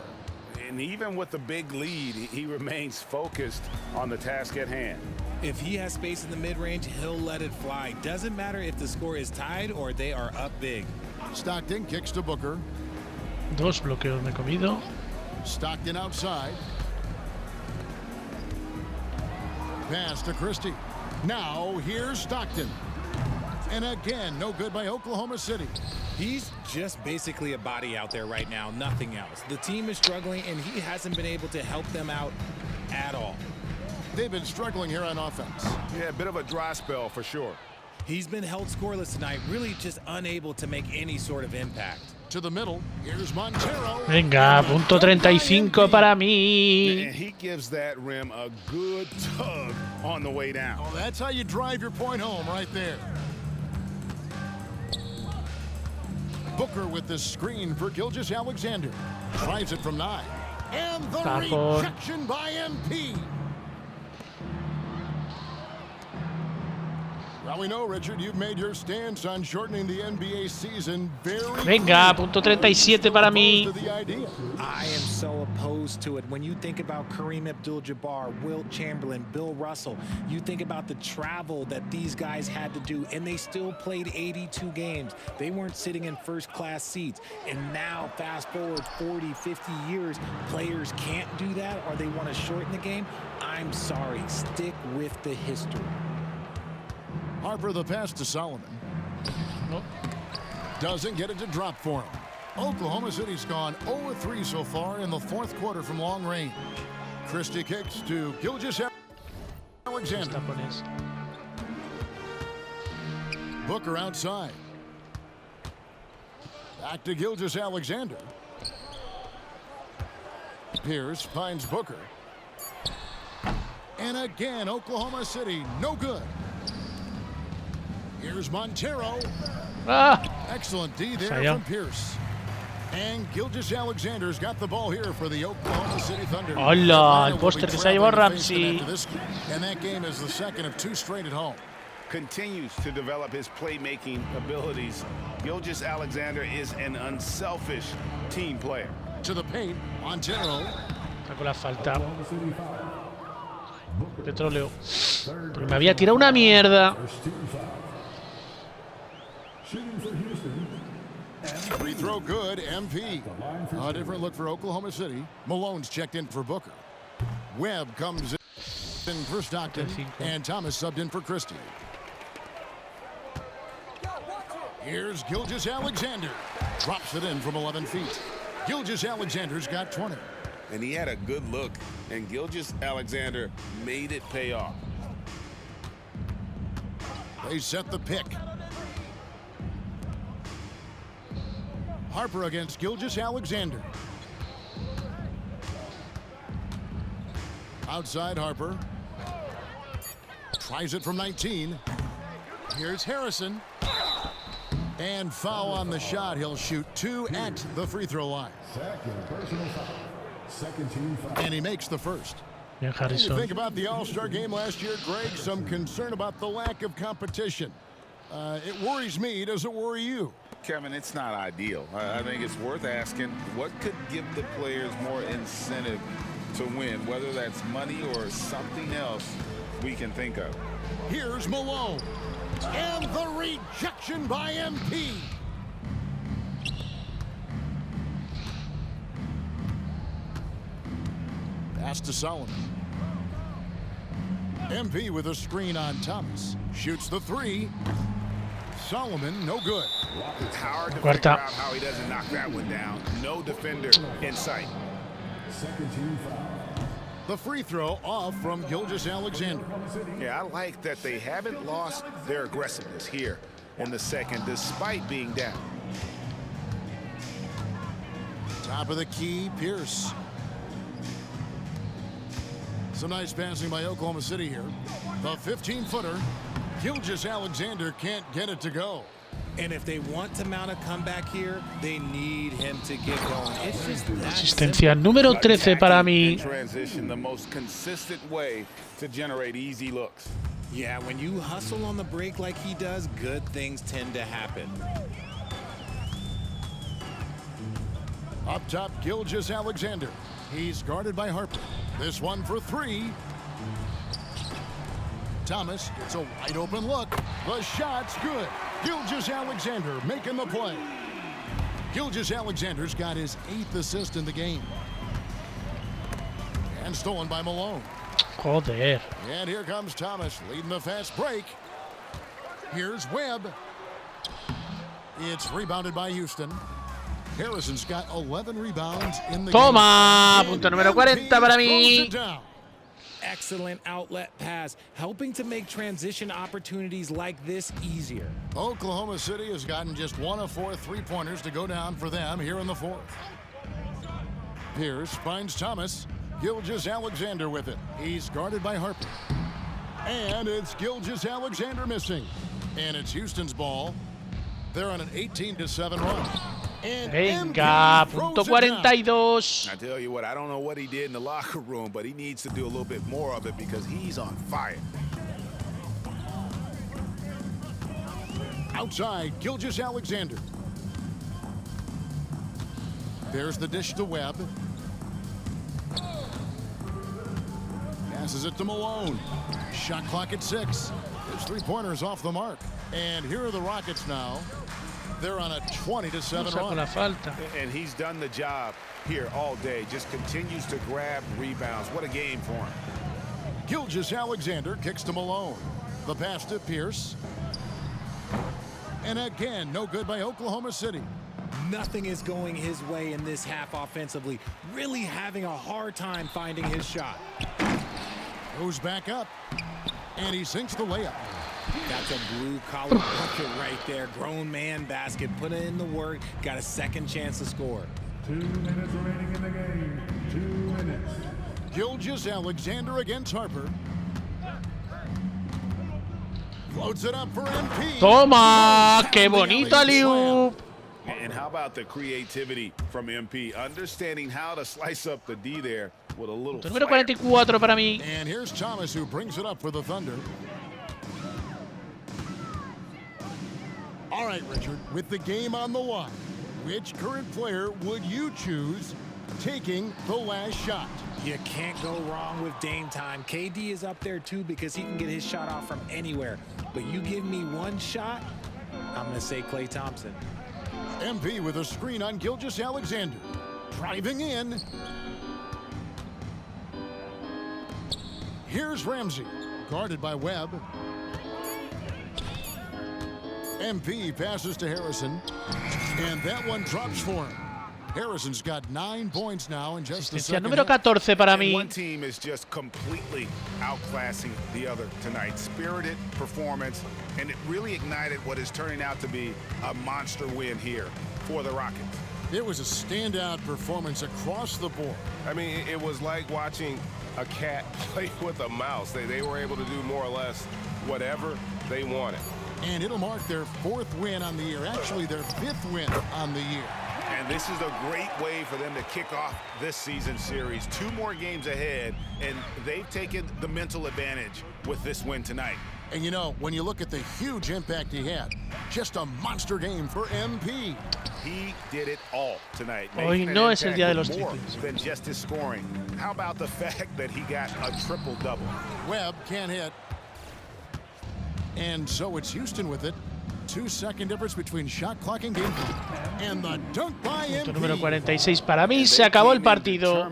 And even with the big lead, he remains focused on the task at hand. If he has space in the mid-range, he'll let it fly. Doesn't matter if the score is tied or they are up big. Stockton kicks to Booker. Dos bloqueos me he comido. Stockton outside. Pass to Christie. Now here's Stockton. And again, no good by Oklahoma City. He's just basically a body out there right now, nothing else. The team is struggling, and he hasn't been able to help them out at all. They've been struggling here on offense. Yeah, a bit of a dry spell for sure. He's been held scoreless tonight, really just unable to make any sort of impact. To the middle, here's Montero. Venga, punto 35 para mí. And he gives that rim a good tug on the way down. Oh, that's how you drive your point home right there. Booker with the screen for Gilgeous-Alexander. Tries it from 9. And the Tapón. rejection by MP. Well, we know, Richard, you've made your stance on shortening the NBA season very Venga, punto 37 para mí. I am so opposed to it. When you think about Kareem Abdul-Jabbar, Wilt Chamberlain, Bill Russell, you think about the travel that these guys had to do, and they still played 82 games. They weren't sitting in first-class seats. And now, fast forward 40, 50 years, players can't do that, or they want to shorten the game. I'm sorry. Stick with the history. Harper the pass to Solomon. Nope. Doesn't get it to drop for him. Oklahoma City's gone 0-3 so far in the fourth quarter from long range. Christie kicks to Gilgeous-Alexander. Tapones. Booker outside. Back to Gilgeous-Alexander. Pierce finds Booker. And again, Oklahoma City, no good. Here's Montero. Ah, Excellent D there Falló. from Pierce. And Gilgeous-Alexander's got the ball here for the Oklahoma City Thunder. Hola, el Atlanta will póster be que se ha llevado traveling to face them Ramsey. after this, and that game is the second of 2 straight at home. Continues to develop his playmaking abilities. Gilgeous-Alexander is an unselfish team player. To the paint, Montero. sacó la falta. Petróleo. Porque me había tirado una mierda. Free throw good, MP. A different look for Oklahoma City. Malone's checked in for Booker. Webb comes in for Stockton, and Thomas subbed in for Christie. Here's Gilgeous-Alexander. Drops it in from 11 feet. Gilgeous-Alexander's got 20. And he had a good look, and Gilgeous-Alexander made it pay off. They set the pick. Harper against Gilgeous-Alexander. Outside Harper. Tries it from 19. Here's Harrison. And foul on the shot. He'll shoot 2 at the free throw line. And he makes the first. Bien, You Harrison. think about the All-Star game last year, Greg, some concern about the lack of competition. It worries me. Does it worry you? Kevin, it's not ideal. I think it's worth asking what could give the players more incentive to win, whether that's money or something else we can think of. Here's Malone. And the rejection by MP. Pass to Solomon. MP with a screen on Thomas. Shoots the 3. Solomon, no good. It's hard to Cuarta. figure out how he doesn't knock that one down. No defender in sight. The free throw off from Gilgeous-Alexander. Yeah, I like that they haven't lost their aggressiveness here in the second, despite being down. Top of the key, Pierce. Some nice passing by Oklahoma City here. The 15-footer. Gilgeous-Alexander can't get it to go. And if they want to mount a comeback here, they need him to get going. It's just that Asistencia número 13 para mí. Transition, the most consistent way to generate easy looks. Yeah, when you hustle on the break like he does, good things tend to happen. Up top, Gilgeous-Alexander. He's guarded by Harper. This one for 3. Thomas gets a wide open look. The shot's good. Gilgeous-Alexander making the play. Gilgeous-Alexander's got his 8th assist in the game. And stolen by Malone. Joder. And here comes Thomas leading the fast break. Here's Webb. It's rebounded by Houston. Harrison's got 11 rebounds in the Toma, game. punto número 40 para Throws mí. it down. Excellent outlet pass, helping to make transition opportunities like this easier. Oklahoma City has gotten just 1 of 4 3-pointers to go down for them here in the 4th. Pierce finds Thomas. Gilgeous-Alexander with it. He's guarded by Harper. And it's Gilgeous-Alexander missing. And it's Houston's ball. They're on an 18-7 run. And Venga, MP punto throws it down. 42. I tell you what, I don't know what he did in the locker room, but he needs to do a little bit more of it because he's on fire. Outside, Gilgeous-Alexander. There's the dish to Webb. Passes it to Malone. Shot clock at 6. His three-pointers off the mark. And here are the Rockets now. They're on a 20-7 Usa con la run. falta. And he's done the job here all day. Just continues to grab rebounds. What a game for him. Gilgeous-Alexander kicks to Malone. The pass to Pierce. And again, no good by Oklahoma City. Nothing is going his way in this half offensively. Really having a hard time finding his shot. Goes back up. And he sinks the layup. That's a blue-collar bucket right there. Grown man basket. Put in the work. Got a second chance to score. 2 minutes remaining in the game. 2 minutes. Gilgeous-Alexander against Harper. Floats it up for MP. Toma, qué bonito alley-oop. And how about the creativity from MP? Understanding how to slice up the D there with a little Número flair. 44 para mí. And here's Thomas who brings it up for the Thunder. All right, Richard, with the game on the line, which current player would you choose taking the last shot? You can't go wrong with Dame time. KD is up there too because he can get his shot off from anywhere. But you give me one shot, I'm going to say Klay Thompson. MP with a screen on Gilgeous-Alexander. Driving in. Here's Ramsey, guarded by Webb. MP passes to Harrison, and that one drops for him. Harrison's got 9 points now in just the Asistencia second número half. 14 para And mí. one team is just completely outclassing the other tonight. Spirited performance, and it really ignited what is turning out to be a monster win here for the Rockets. It was a standout performance across the board. I mean, it was like watching a cat play with a mouse. They were able to do more or less whatever they wanted. And it'll mark their 4th win on the year, actually their 5th win on the year. And this is a great way for them to kick off this season series. 2 more games ahead, and they've taken the mental advantage with this win tonight. And you know, when you look at the huge impact he had, just a monster game for MP. He did it all tonight. Hoy making an no es el impact día de with los more triples. than just his scoring. How about the fact that he got a triple-double? Webb can't hit. And so it's Houston with it. 2-second difference between shot clock and game clock. And the dunk by Punto número MP. 46 para mí. Se acabó el partido.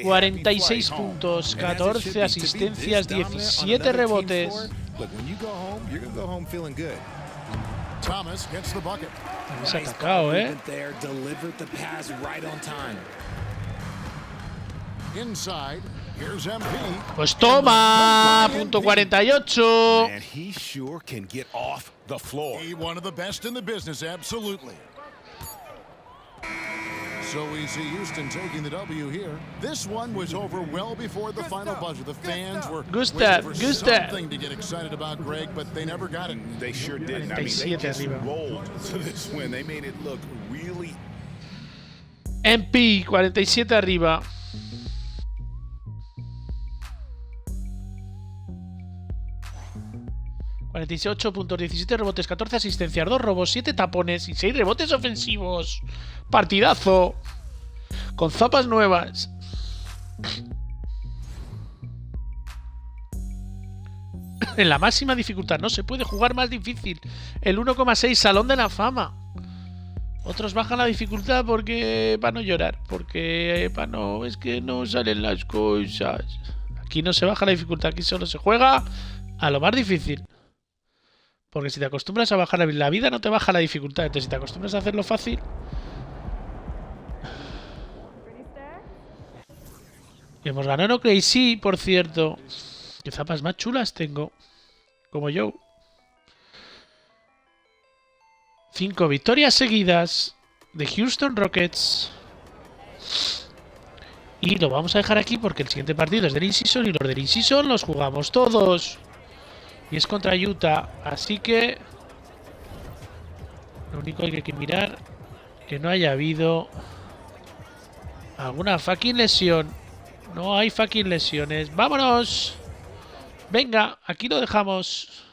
46 puntos, 14 asistencias, 17 rebotes. Look, when you go home, you're going to go home feeling good. Thomas gets the bucket. Se ha atacado, Movement there, delivered the pass right on time. Inside, here's MP. Pues toma, punto 48. And he sure can get off the floor. He one of the best in the business, absolutely. So we see Houston taking the W here. This one was over well before the final buzzer. The fans were Gustav, waiting for Gustav. something to get excited about, Greg, but they never got it. They sure didn't. I mean, they 47 just arriba. rolled to this win. They made it look really. MP, 47 arriba. ...48 puntos, 17 rebotes, 14 asistencias, 2 robos, 7 tapones y 6 rebotes ofensivos. Partidazo. Con zapas nuevas. En la máxima dificultad. No se puede jugar más difícil. El 1,6 Salón de la Fama. Otros bajan la dificultad porque... para no llorar. Porque... para no... es que no salen las cosas. Aquí no se baja la dificultad. Aquí solo se juega a lo más difícil. Porque si te acostumbras a bajar la vida, no te baja la dificultad. Entonces, si te acostumbras a hacerlo fácil... Y hemos ganado, no creéis, sí, por cierto. Qué zapas más chulas tengo. Como yo. 5 victorias seguidas de Houston Rockets. Y lo vamos a dejar aquí porque el siguiente partido es del In-Season y los del In-Season los jugamos todos. Y es contra Utah. Así que Lo único que hay que mirar que no haya habido alguna fucking lesión. No hay fucking lesiones. ¡Vámonos! Venga, aquí lo dejamos.